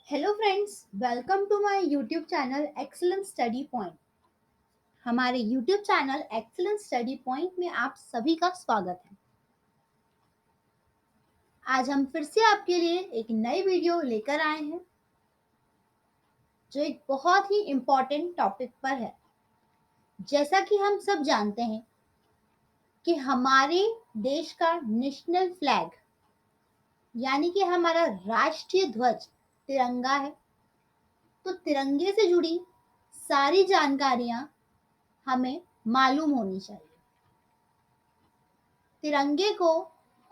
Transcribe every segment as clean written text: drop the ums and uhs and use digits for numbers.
Hello friends, welcome to my YouTube channel excellent study point. हमारे YouTube channel excellent study point में आप सभी का स्वागत है। आज हम फिर से आपके लिए एक नई वीडियो लेकर आए हैं जो एक बहुत ही इम्पोर्टेंट टॉपिक पर है। जैसा कि हम सब जानते हैं कि हमारे देश का नेशनल फ्लैग यानी कि हमारा राष्ट्रीय ध्वज तिरंगा है। तो तिरंगे से जुड़ी सारी जानकारियां हमें मालूम होनी चाहिए। तिरंगे को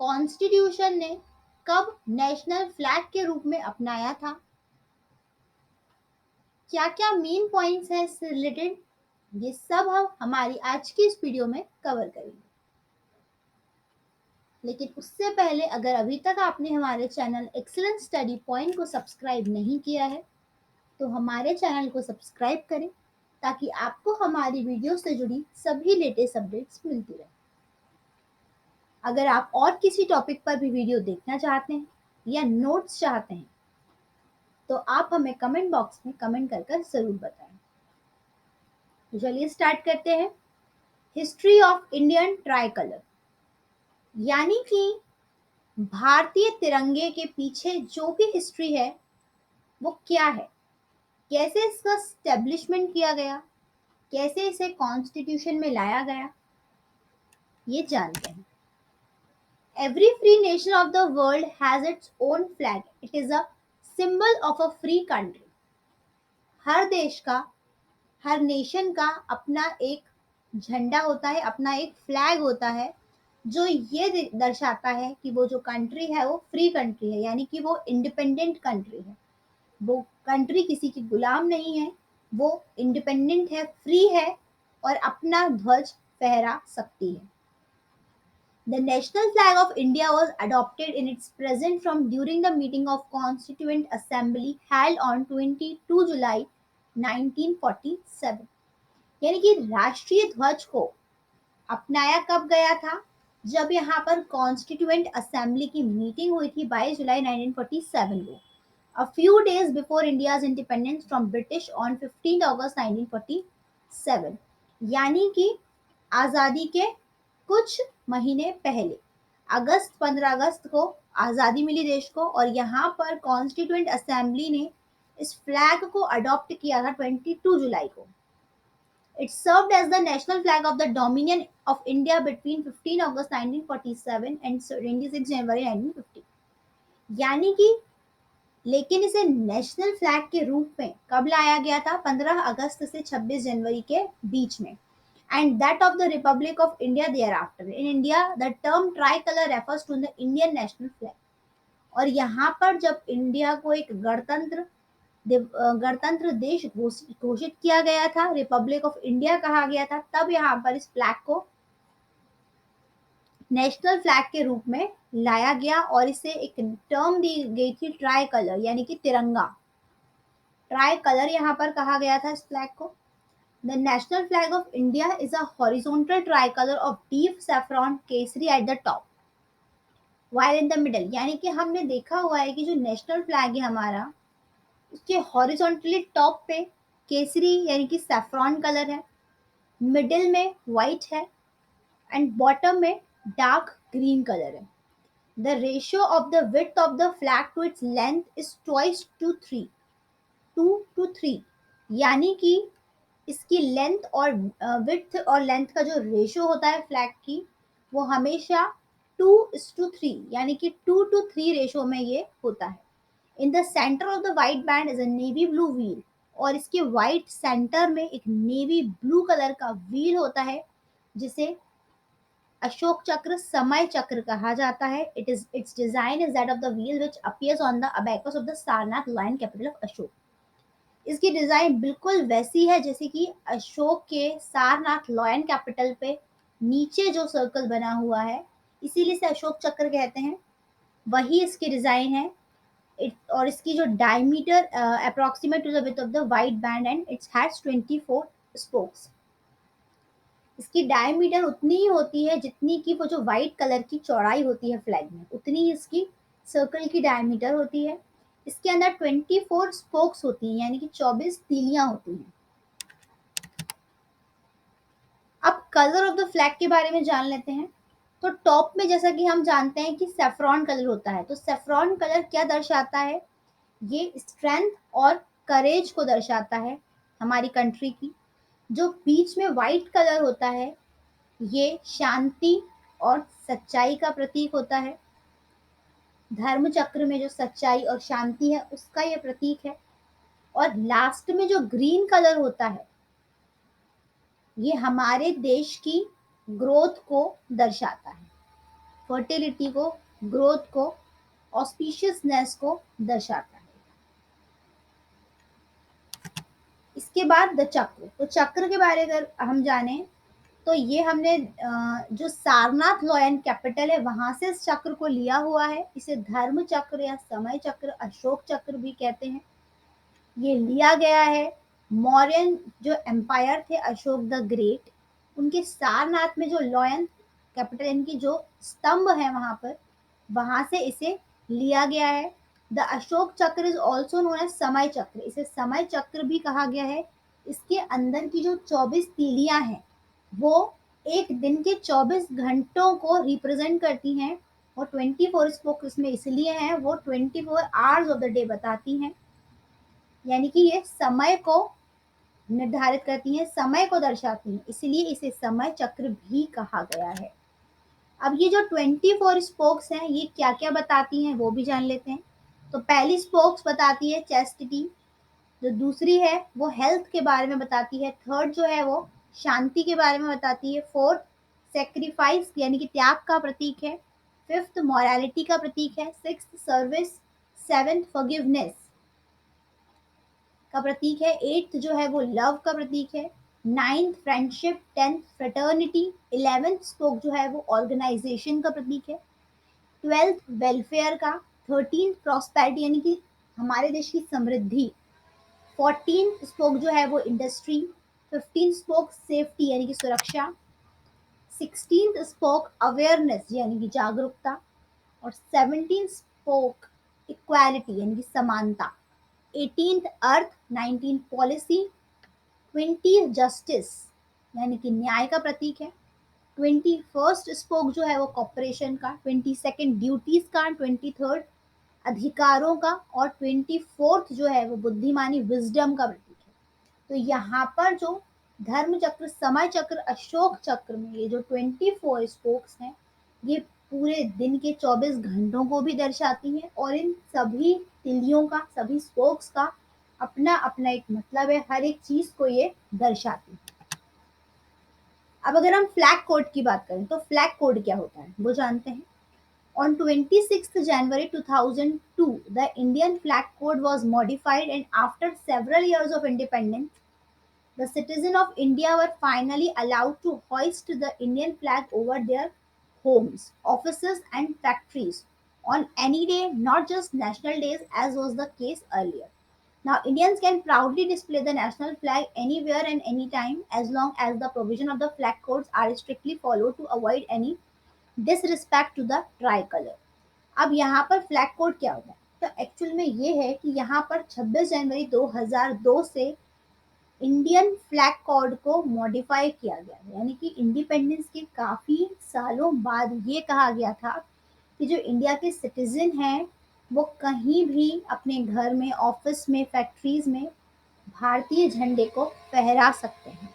कॉन्स्टिट्यूशन ने कब नेशनल फ्लैग के रूप में अपनाया था, क्या क्या मेन पॉइंट्स हैं इससे रिलेटेड, ये सब हम हमारी आज की इस वीडियो में कवर करेंगे। लेकिन उससे पहले अगर अभी तक आपने हमारे चैनल एक्सीलेंट स्टडी पॉइंट को सब्सक्राइब नहीं किया है तो हमारे चैनल को सब्सक्राइब करें ताकि आपको हमारी वीडियो से जुड़ी सभी लेटेस्ट अपडेट्स मिलती रहे। अगर आप और किसी टॉपिक पर भी वीडियो देखना चाहते हैं या नोट्स चाहते हैं तो आप हमें कमेंट बॉक्स में कमेंट कर कर जरूर बताएं। तो चलिए स्टार्ट करते हैं। History of Indian try colour यानी कि भारतीय तिरंगे के पीछे जो भी हिस्ट्री है वो क्या है, कैसे इसका स्टेब्लिशमेंट किया गया, कैसे इसे कॉन्स्टिट्यूशन में लाया गया, ये जानते हैं। Every free nation of the world has its own flag, it is a symbol of a free country. हर देश का, हर नेशन का अपना एक झंडा होता है, अपना एक फ्लैग होता है जो ये दर्शाता है कि वो जो कंट्री है वो फ्री कंट्री है, यानी कि वो इंडिपेंडेंट कंट्री है। वो कंट्री किसी की गुलाम नहीं है, वो इंडिपेंडेंट है, फ्री है और अपना ध्वज फहरा सकती है। The national flag of India was adopted in its present form during the meeting of Constituent Assembly held on 22 July 1947। यानी कि राष्ट्रीय ध्वज को अपनाया कब गया था? जब यहाँ पर कॉन्स्टिट्यूएंट असेंबली की मीटिंग हुई थी 22 जुलाई 1947 को, a few days before India's independence from British on 15 August 1947। यानी कि आज़ादी के कुछ महीने पहले, 15 अगस्त को आज़ादी मिली देश को और यहाँ पर कॉन्स्टिट्यूएंट असेंबली ने इस फ्लैग को अडॉप्ट किया था 22 जुलाई को। It served as the national flag of the Dominion of India between 15 August 1947 and 26 January 1950। यानी कि लेकिन इसे नेशनल फ्लैग के रूप में कब लाया गया था? 15 अगस्त से 26 जनवरी के बीच में। And that of the Republic of India thereafter. In India, the term tricolor refers to the Indian national flag। और यहाँ पर जब इंडिया को एक गणतंत्र देश घोषित किया गया था, रिपब्लिक ऑफ इंडिया कहा गया था, तब यहाँ पर इस फ्लैग को नेशनल फ्लैग के रूप में लाया गया और इसे एक टर्म दी गई थी ट्राई कलर, यानी कि तिरंगा। ट्राई कलर यहाँ पर कहा गया था इस फ्लैग को। The national flag of India is a horizontal tricolor of deep saffron Kesari at the top, while in the middle। यानी कि हमने देखा हुआ है कि जो नेशनल फ्लैग है हमारा, उसके हॉरिजॉन्टली टॉप पे केसरी यानी कि सैफ्रॉन कलर है, मिडिल में वाइट है एंड बॉटम में डार्क ग्रीन कलर है। The ratio of the width of the flag to its length is twice to three, 2 to 3। यानी कि इसकी लेंथ और विड्थ और लेंथ का जो रेशियो होता है फ्लैग की, वो हमेशा 2:3 यानी कि 2:3 रेशियो में ये होता है। In the centre of the white band is a navy blue wheel. और इसके वाइट सेंटर में एक नेवी ब्लू कलर का व्हील होता है जिसे अशोक चक्र, समय चक्र कहा जाता है। Its design is that of the wheel which appears on the abacus of the Sarnath lion capital of Ashoka. इसकी डिजाइन बिल्कुल वैसी है जैसे कि अशोक के सारनाथ लॉयन कैपिटल पे नीचे जो सर्कल बना हुआ है, इसीलिए से अशोक चक्र कहते हैं, वही इसकी डिजाइन है। और इसकी जो diameter approximate to the width of the white band and its has 24 spokes. इसकी डायमीटर उतनी ही होती है जितनी की वो जो वाइट कलर की चौड़ाई होती है फ्लैग में, उतनी ही इसकी सर्कल की डायमीटर होती है। इसके अंदर 24 स्पोक्स होती हैं, यानी कि 24 तीलियां होती हैं। अब कलर ऑफ द फ्लैग के बारे में जान लेते हैं। तो टॉप में जैसा कि हम जानते हैं कि सेफ्रॉन कलर होता है, तो सेफ्रॉन कलर क्या दर्शाता है? ये स्ट्रेंथ और करेज को दर्शाता है हमारी कंट्री की। जो बीच में व्हाइट कलर होता है, ये शांति और सच्चाई का प्रतीक होता है। धर्म चक्र में जो सच्चाई और शांति है, उसका ये प्रतीक है। और लास्ट में जो ग्रीन कलर होता है, ये हमारे देश की ग्रोथ को दर्शाता है, फर्टिलिटी को, ग्रोथ को, ऑस्पिशियसनेस को दर्शाता है। इसके बाद द चक्र, तो चक्र के बारे में अगर हम जाने, तो ये हमने जो सारनाथ लॉयन कैपिटल है वहां से इस चक्र को लिया हुआ है। इसे धर्म चक्र या समय चक्र, अशोक चक्र भी कहते हैं। ये लिया गया है मौर्यन जो एम्पायर थे, अशोक द ग्रेट, उनके सारनाथ में जो लॉयन कैपिटल, इनकी जो स्तंभ है वहां पर, वहां से इसे लिया गया है। द अशोक चक्र इज ऑल्सो नोन एज समय चक्र, इसे समय चक्र भी कहा गया है। इसके अंदर की जो 24 तीलियां हैं, वो एक दिन के 24 घंटों को रिप्रेजेंट करती हैं। और 24 स्पोक इसमें इसलिए हैं, वो 24 आवर्स ऑफ द डे बताती हैं, यानी कि ये समय को निर्धारित करती हैं, समय को दर्शाती हैं, इसलिए इसे समय चक्र भी कहा गया है। अब ये जो 24 स्पोक्स हैं, ये क्या क्या बताती हैं वो भी जान लेते हैं। तो पहली स्पोक्स बताती है चैस्टिटी, जो दूसरी है वो हेल्थ के बारे में बताती है, थर्ड जो है वो शांति के बारे में बताती है, फोर्थ सेक्रीफाइस यानी कि त्याग का प्रतीक है, फिफ्थ मॉरलिटी का प्रतीक है, सिक्स्थ सर्विस, सेवेंथ फॉरगिवनेस का प्रतीक है, एट्थ जो है वो लव का प्रतीक है, ninth friendship, tenth fraternity, eleventh spoke जो है वो ऑर्गेनाइजेशन का प्रतीक है, ट्वेल्थ वेलफेयर का, थर्टीन प्रॉस्पेरिटी यानी कि हमारे देश की समृद्धि, फोर्टीन स्पोक जो है वो इंडस्ट्री, फिफ्टीन स्पोक सेफ्टी यानी कि सुरक्षा, सिक्सटीन स्पोक अवेयरनेस यानी कि जागरूकता, और सेवनटीन स्पोक इक्वालिटी यानी कि समानता, एटीन्थ अर्थ, नाइनटीन पॉलिसी, 20 जस्टिस यानी कि न्याय का प्रतीक है, 21st स्पोक जो है वो कॉपरेशन का, 22nd ड्यूटीज का, 23rd अधिकारों का, और 24th जो है वो बुद्धिमानी विजडम का प्रतीक है। तो यहाँ पर जो धर्म चक्र, समय चक्र, अशोक चक्र में ये जो 24 स्पोक्स हैं, ये पूरे दिन के 24 घंटों को भी दर्शाती हैं, और इन सभी तिलियों का, सभी स्पोक्स का अपना अपना एक मतलब है, हर एक चीज को ये दर्शाती है। अब अगर हम फ्लैग कोड की बात करें, तो फ्लैग कोड क्या होता है वो जानते हैं। On 26th January 2002, the Indian flag code was modified, and after several years of independence, the citizens of India were finally allowed to hoist the Indian flag over their homes, offices, and factories on any day, not just national days as was the case earlier. Now, Indians can proudly display the national flag anywhere and anytime as long as the provision of the flag codes are strictly followed to avoid any disrespect to the tricolor. अब यहाँ पर flag code क्या होता है? तो actual में ये है कि यहाँ पर 26 जनवरी 2002 से इंडियन फ्लैग कोड को मॉडिफाई किया गया है, यानी कि इंडिपेंडेंस के काफ़ी सालों बाद ये कहा गया था कि जो इंडिया के सिटीजन हैं, वो कहीं भी अपने घर में, ऑफिस में, फैक्ट्रीज में भारतीय झंडे को फहरा सकते हैं,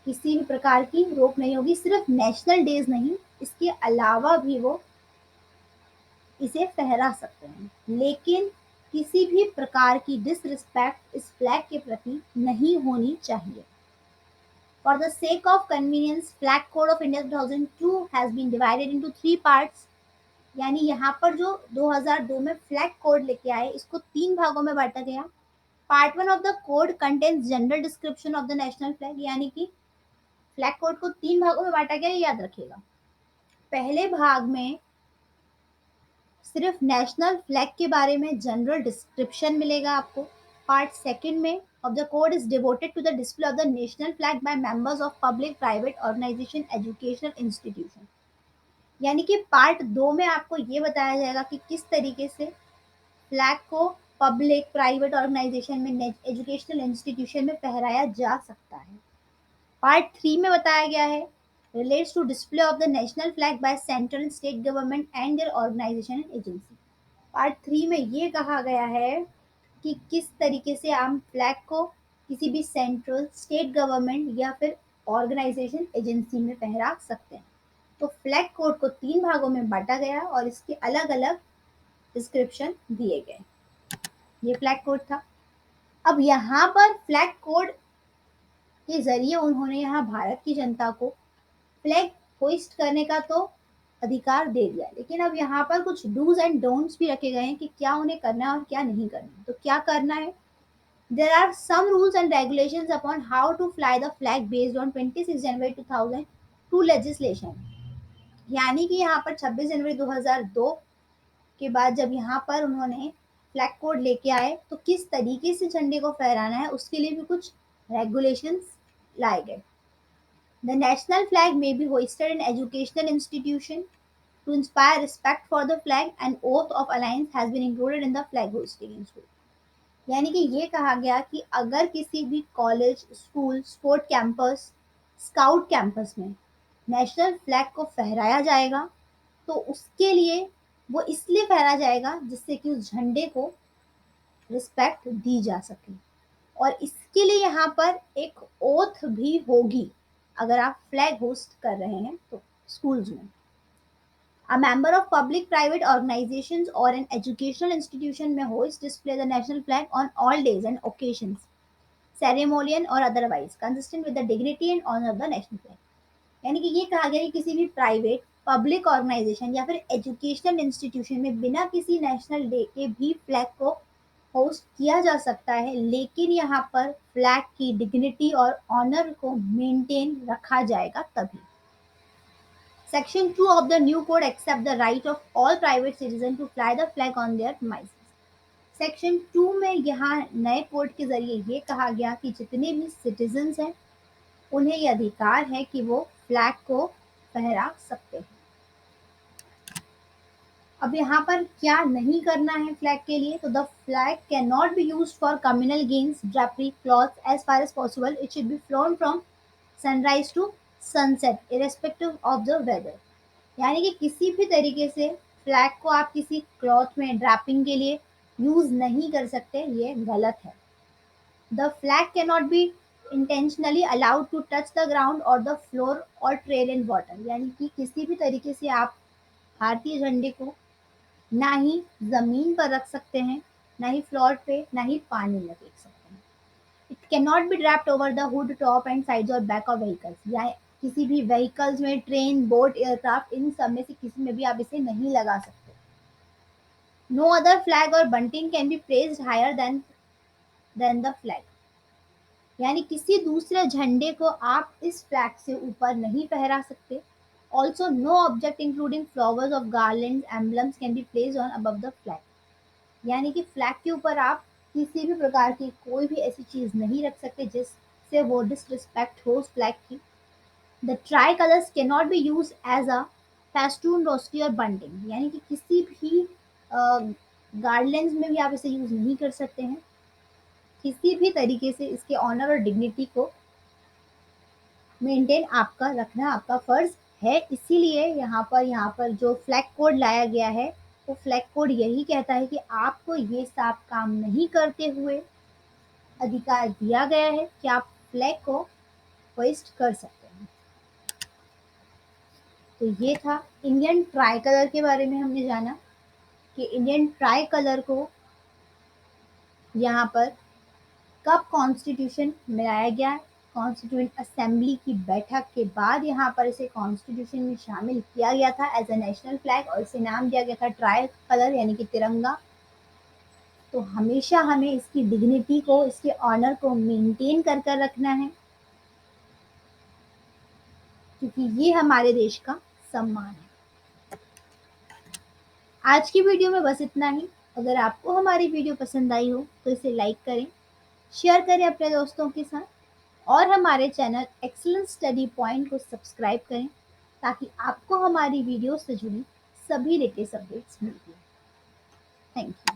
किसी भी प्रकार की रोक नहीं होगी। सिर्फ नेशनल डेज नहीं, इसके अलावा भी वो इसे फहरा सकते हैं, लेकिन किसी भी प्रकार की डिसरिस्पेक्ट इस फ्लैग के प्रति नहीं होनी चाहिए। For the sake of convenience, flag code of India 2002 has been divided into 3 parts, यानी यहाँ पर जो 2002 में फ्लैग कोड लेके आए, इसको 3 भागों में बांटा गया। Part 1 of the code contains general description of the national flag, यानी कि फ्लैग कोड को 3 भागों में बांटा गया, ये याद रखिएगा। पहले भाग में सिर्फ नेशनल फ्लैग के बारे में जनरल डिस्क्रिप्शन मिलेगा आपको। पार्ट सेकंड में of the code is devoted to the display of the national flag by members of public, private organisation, educational institution, यानी कि पार्ट 2 में आपको ये बताया जाएगा कि किस तरीके से फ्लैग को पब्लिक, प्राइवेट ऑर्गेनाइजेशन में, एजुकेशनल इंस्टीट्यूशन में फहराया जा सकता है। पार्ट 3 में बताया गया है relates to display of the national flag by central state government and their organisation and agency. Part 3 में ये कहा गया है कि किस तरीके से हम फ्लैग को किसी भी सेंट्रल स्टेट गवर्नमेंट या फिर ऑर्गेनाइजेशन एजेंसी में फहरा सकते हैं। तो फ्लैग कोड को 3 भागों में बांटा गया और इसके अलग अलग डिस्क्रिप्शन दिए गए। ये फ्लैग कोड था। अब यहाँ पर फ्लैग कोड के जरिए उन्होंने यहाँ भारत की जनता को फ्लैग होइस्ट करने का तो अधिकार दे दिया, लेकिन अब यहाँ पर कुछ डूज एंड डोंट्स भी रखे गए हैं कि क्या उन्हें करना है और क्या नहीं करना है। तो क्या करना है? There are some rules and regulations upon how to fly the flag based on 26 January 2002 legislation. यानी कि यहाँ पर 26 जनवरी 2002 के बाद जब यहाँ पर उन्होंने फ्लैग कोड लेके आए तो किस तरीके से झंडे को फहराना है उसके लिए भी कुछ रेगुलेशंस लाए गए। The national flag may be hoisted in educational institution to inspire respect for the flag. An oath of alliance has been included in the flag hoisting in school. यानी कि ये कहा गया कि अगर किसी भी college, school, sport campus, scout campus में नेशनल फ्लैग को फहराया जाएगा तो उसके लिए वो इसलिए फहराया जाएगा जिससे कि उस झंडे को रिस्पेक्ट दी जा सके। और इसके लिए यहाँ पर एक ओथ भी होगी अगर आप फ्लैग होस्ट कर रहे हैं तो स्कूल्स में। A member of public private organizations or an educational institution may hoist display the national flag on all days and occasions, ceremonial or otherwise, consistent with the dignity and honor of the national flag. यानी कि ये कहा गया कि किसी भी private, public organisation या फिर एजुकेशनल इंस्टीट्यूशन में बिना किसी नेशनल डे के भी फ्लैग को होस्ट किया जा सकता है, लेकिन यहाँ पर फ्लैग की डिग्निटी और ऑनर को मेंटेन रखा जाएगा तभी। Section 2 of the new code except the right of all private citizen to fly the flag on their premises. Section 2 में यहाँ नए कोड के जरिए ये कहा गया कि जितने भी सिटीजन्स हैं उन्हें ये अधिकार है कि वो फ्लैग को फहरा सकते हैं। अब यहाँ पर क्या नहीं करना है फ्लैग के लिए? तो the flag can not be used for communal games, drapery, cloth as far as possible. It should be flown from sunrise to sunset irrespective of the weather. यानी कि किसी भी तरीके से फ्लैग को आप किसी क्लॉथ में ड्रैपिंग के लिए यूज नहीं कर सकते, ये गलत है। The flag can not be intentionally allowed to touch the ground और द फ्लोर और ट्रेल इन वाटर। यानी कि किसी भी तरीके से आप भारतीय झंडे को ना ही जमीन पर रख सकते हैं, ना ही फ्लोर पे, ना ही पानी में फेंक सकते हैं। It can not B draped over the hood, top and sides और बैक ऑफ व्हीकल्स। या किसी भी व्हीकल्स में, ट्रेन, बोट, एयरक्राफ्ट, इन सब में से किसी में भी आप इसे नहीं लगा सकते। नो अदर फ्लैग और bunting can be placed higher than the flag. यानी किसी दूसरे झंडे को आप इस फ्लैग से ऊपर नहीं फहरा सकते। Also no object including flowers of garland emblems can be placed on above the flag. यानी कि फ्लैग के ऊपर आप किसी भी प्रकार की कोई भी ऐसी चीज नहीं रख सकते जिससे वो डिसरिस्पेक्ट हो उस फ्लैग की। The tri colours can not be use as a festoon, rosette और बंटिंग। यानी कि किसी भी गार्डलेंस में भी आप इसे यूज नहीं कर सकते हैं। किसी भी तरीके से इसके ऑनर और डिग्निटी को मेंटेन आपका रखना आपका फर्ज है। इसीलिए यहाँ पर जो फ्लैग कोड लाया गया है वो फ्लैग कोड यही कहता है कि आपको ये सब काम नहीं करते हुए अधिकार दिया गया है कि आप फ्लैग को होइस्ट कर सकते हैं। तो ये था इंडियन ट्राई कलर के बारे में। हमने जाना कि इंडियन ट्राई कलर को यहाँ पर कब कॉन्स्टिट्यूशन में लाया गया। कॉन्स्टिट्यूएंट असेंबली की बैठक के बाद यहाँ पर इसे कॉन्स्टिट्यूशन में शामिल किया गया था एज अ नेशनल फ्लैग और इसे नाम दिया गया था ट्राई कलर यानी कि तिरंगा। तो हमेशा हमें इसकी डिग्निटी को, इसके ऑनर को मेंटेन कर कर रखना है क्योंकि ये हमारे देश का सम्मान है। आज की वीडियो में बस इतना ही। अगर आपको हमारी वीडियो पसंद आई हो तो इसे लाइक करें, शेयर करें अपने दोस्तों के साथ और हमारे चैनल एक्सीलेंस स्टडी पॉइंट को सब्सक्राइब करें ताकि आपको हमारी वीडियो से जुड़ी सभी लेटेस्ट अपडेट्स मिलती हैं। Thank you.